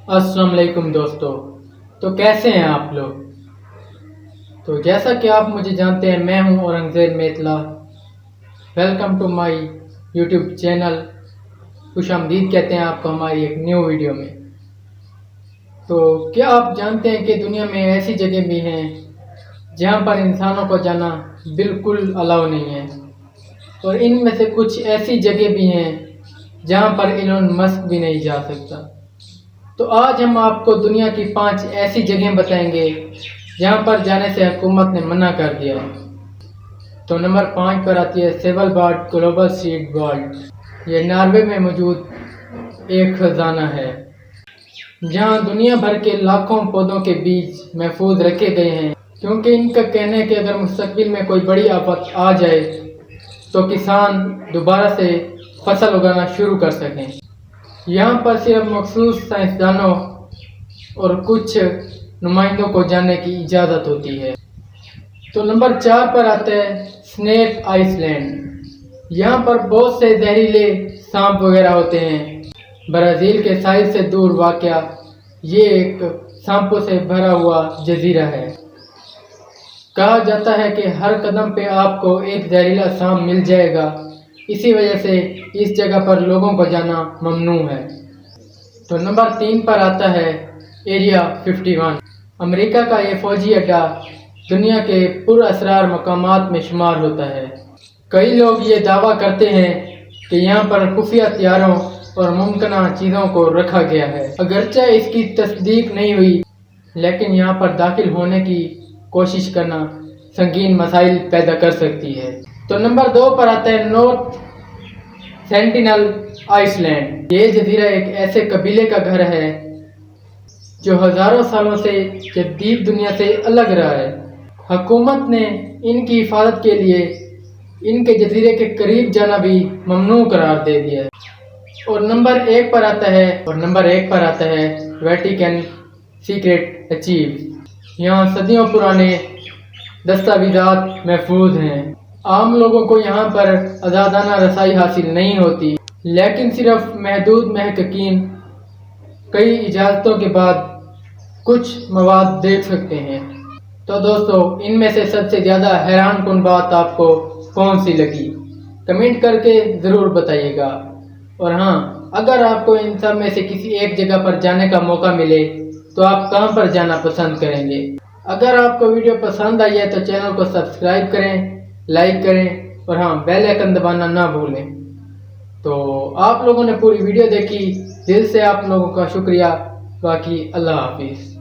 السلام علیکم دوستو، تو کیسے ہیں آپ لوگ؟ تو جیسا کہ آپ مجھے جانتے ہیں، میں ہوں Aurangzeb Mitla. Welcome to my YouTube channel. خوش آمدید کہتے ہیں آپ کو ہماری ایک نیو ویڈیو میں۔ تو کیا آپ جانتے ہیں کہ دنیا میں ایسی جگہ بھی ہیں جہاں پر انسانوں کو جانا بالکل الاؤ نہیں ہے، اور ان میں سے کچھ ایسی جگہ بھی ہیں جہاں پر ایلن مسک بھی نہیں جا سکتا۔ تو آج ہم آپ کو دنیا کی 5 ایسی جگہیں بتائیں گے جہاں پر جانے سے حکومت نے منع کر دیا ہے۔ تو نمبر 5 پر آتی ہے سیولبارڈ گلوبل سیڈ والٹ۔ یہ ناروے میں موجود ایک خزانہ ہے جہاں دنیا بھر کے لاکھوں پودوں کے بیج محفوظ رکھے گئے ہیں، کیونکہ ان کا کہنا ہے کہ اگر مستقبل میں کوئی بڑی آفت آ جائے تو کسان دوبارہ سے فصل اگانا شروع کر سکیں۔ یہاں پر صرف مخصوص سائنسدانوں اور کچھ نمائندوں کو جانے کی اجازت ہوتی ہے۔ تو نمبر 4 پر آتا ہے سنیک آئس لینڈ۔ یہاں پر بہت سے زہریلے سانپ وغیرہ ہوتے ہیں۔ برازیل کے ساحل سے دور واقع یہ ایک سانپوں سے بھرا ہوا جزیرہ ہے۔ کہا جاتا ہے کہ ہر قدم پہ آپ کو ایک زہریلا سانپ مل جائے گا، اسی وجہ سے اس جگہ پر لوگوں کو جانا ممنوع ہے۔ تو نمبر 3 پر آتا ہے ایریا 51۔ امریکہ کا یہ فوجی اڈا دنیا کے پر اسرار مقامات میں شمار ہوتا ہے۔ کئی لوگ یہ دعویٰ کرتے ہیں کہ یہاں پر خفیہ ہتھیاروں اور ممکنہ چیزوں کو رکھا گیا ہے۔ اگرچہ اس کی تصدیق نہیں ہوئی، لیکن یہاں پر داخل ہونے کی کوشش کرنا سنگین مسائل پیدا کر سکتی ہے۔ تو نمبر 2 پر آتا ہے نارتھ سینٹینل آئس لینڈ۔ یہ جزیرہ ایک ایسے قبیلے کا گھر ہے جو ہزاروں سالوں سے جدید دنیا سے الگ رہا ہے۔ حکومت نے ان کی حفاظت کے لیے ان کے جزیرے کے قریب جانا بھی ممنوع قرار دے دیا ہے۔ اور نمبر 1 پر آتا ہے ویٹیکن سیکریٹ ارچیو۔ یہاں صدیوں پرانے دستاویزات محفوظ ہیں۔ عام لوگوں کو یہاں پر آزادانہ رسائی حاصل نہیں ہوتی، لیکن صرف محدود محققین کئی اجازتوں کے بعد کچھ مواد دیکھ سکتے ہیں۔ تو دوستو، ان میں سے سب سے زیادہ حیران کن بات آپ کو کون سی لگی؟ کمنٹ کر کے ضرور بتائیے گا۔ اور ہاں، اگر آپ کو ان سب میں سے کسی ایک جگہ پر جانے کا موقع ملے تو آپ کہاں پر جانا پسند کریں گے؟ اگر آپ کو ویڈیو پسند آئی ہے تو چینل کو سبسکرائب کریں، لائک کریں، اور ہاں، بیل آئیکن دبانا نہ بھولیں۔ تو آپ لوگوں نے پوری ویڈیو دیکھی، دل سے آپ لوگوں کا شکریہ۔ باقی اللہ حافظ۔